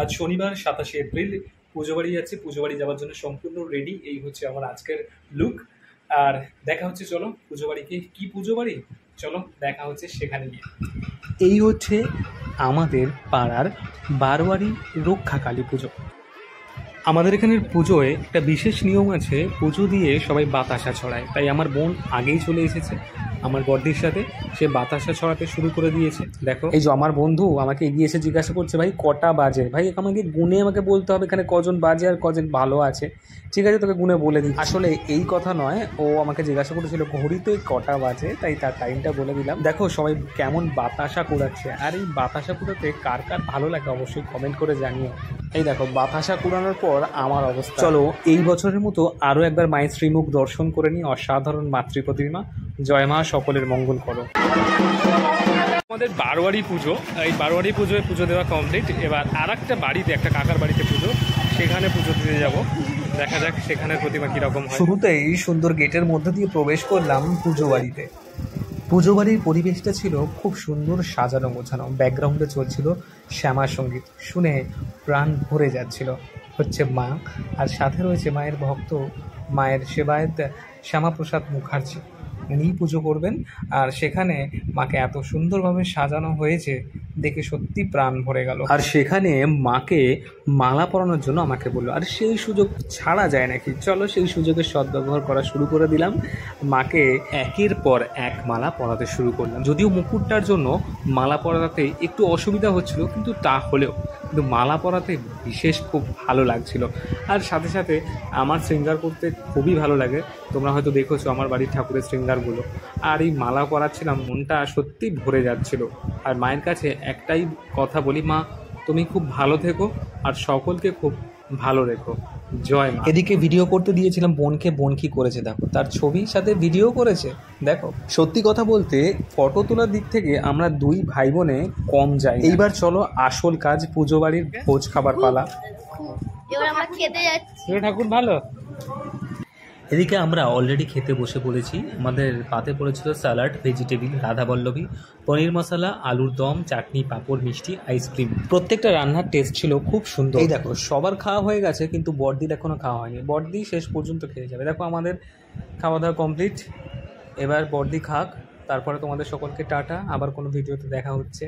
আজ শনিবার 27শে এপ্রিল, পুজো বাড়ি যাচ্ছি। পুজো বাড়ি যাওয়ার জন্য সম্পূর্ণ রেডি। এই হচ্ছে আমার আজকের লুক। আর দেখা হচ্ছে, চলো পুজো বাড়িকে, কি পুজো বাড়ি, চলো দেখা হচ্ছে সেখানে গিয়ে। এই হচ্ছে আমাদের পাড়ার বারোয়ারি রক্ষাকালী পুজো। আমাদের এখানের পুজোয় একটা বিশেষ নিয়ম আছে, পুজো দিয়ে সবাই বাতাসা ছড়ায়। তাই আমার বোন আগেই চলে এসেছে আমার বড়দির সাথে, সে বাতাসা ছড়াতে শুরু করে দিয়েছে। দেখো, এই যে আমার বন্ধু আমাকে এগিয়ে এসে জিজ্ঞাসা করছে, ভাই কটা বাজে? ভাই আমাকে গুনে আমাকে বলতে হবে এখানে কজন বাজে আর কজন ভালো আছে। ঠিক আছে, তোকে গুনে বলে দিই। আসলে এই কথা নয়, ও আমাকে জিজ্ঞাসা করেছিল ঘড়িতে কটা বাজে, তাই তার টাইমটা বলে দিলাম। দেখো সবাই কেমন বাতাসা কুড়াচ্ছে, আর এই বাতাসা কুড়াতে কার কার ভালো লাগে অবশ্যই কমেন্ট করে জানিও। এই দেখো বাতাসা কুড়ানোর পর আমার অবস্থা। চলো এই বছরের মতো আরও একবার মায়ের শ্রীমুখ দর্শন করে নিই। অসাধারণ মাতৃ প্রতিমা। জয় মা, সকলের মঙ্গল করো। আমাদের বারোয়ারি পুজো, এই বারোয়ারি পুজোয় পুজো দেওয়া কমপ্লিট। এবার আর একটা বাড়িতে, একটা কাকার বাড়িতে পুজো, সেখানে পুজো দিতে যাব। দেখা যাক সেখানের প্রতিমা কীরকম হয়। শুরুতেই সুন্দর গেটের মধ্যে দিয়ে প্রবেশ করলাম পুজো বাড়িতে। পুজো বাড়ির পরিবেশটা ছিল খুব সুন্দর, সাজানো গোছানো। ব্যাকগ্রাউন্ডে চলছিল শ্যামা সঙ্গীত, শুনে প্রাণ ভরে যাচ্ছিল। হচ্ছে মা, আর সাথে রয়েছে মায়ের ভক্ত, মায়ের সেবায়েত শ্যামাপ্রসাদ মুখার্জি। উনিই পুজো করবেন। আর সেখানে মাকে এত সুন্দরভাবে সাজানো হয়েছে দেখে সত্যি প্রাণ ভরে গেল। আর সেখানে মাকে মালা পরানোর জন্য আমাকে বললো, আর সেই সুযোগ ছাড়া যায় নাকি? চলো সেই সুযোগের সদ্ব্যবহার করা শুরু করে দিলাম। মাকে একের পর এক মালা পরাতে শুরু করলাম। যদিও মুকুটটার জন্য মালা পরাতে একটু অসুবিধা হচ্ছিল, কিন্তু তা হলেও কিন্তু মালা পরাতে বিশেষ খুব ভালো লাগছিল। আর সাথে সাথে আমার শৃঙ্গার করতে খুবই ভালো লাগে। তোমরা হয়তো দেখেছো আমার বাড়ির ঠাকুরের শৃঙ্গারগুলো। আর এই মালা পরাচ্ছিলাম, মনটা সত্যি ভরে যাচ্ছিল। আর মায়ের কাছে একটাই কথা বলি, মা তুমি খুব ভালো থেকো আর সকলকে খুব ভালো রেখো, জয় মা। এদিকে ভিডিও করতে দিয়েছিলাম বোনকে, বোন কি করেছে দেখো, তার ছবির সাথে ভিডিও করেছে। দেখো সত্যি কথা বলতে ফটো তোলার দিক থেকে আমরা দুই ভাই বোনে কম যাই। এইবার চলো আসল কাজ, পুজো বাড়ির ভোজ খাবার পালা। এবার আমরা খেতে যাচ্ছি। ঠাকুর ভালো। এদিকে আমরা অলরেডি খেতে বসে পড়েছি। আমাদের পাতে পড়েছিল স্যালাড, ভেজিটেবিল, রাধাবল্লভী, পনির মশলা, আলুর দম, চাটনি, পাঁপড়, মিষ্টি, আইসক্রিম। প্রত্যেকটা রান্নার টেস্ট ছিল খুব সুন্দর। এই দেখো সবার খাওয়া হয়ে গেছে, কিন্তু বড়দির এখনও খাওয়া হয়নি। বড়দি শেষ পর্যন্ত খেয়ে যাবে। দেখো আমাদের খাওয়া দাওয়া কমপ্লিট। এবার বড়দি খাক, তারপরে তোমাদের সকলকে টাটা। আবার কোনো ভিডিওতে দেখা হচ্ছে।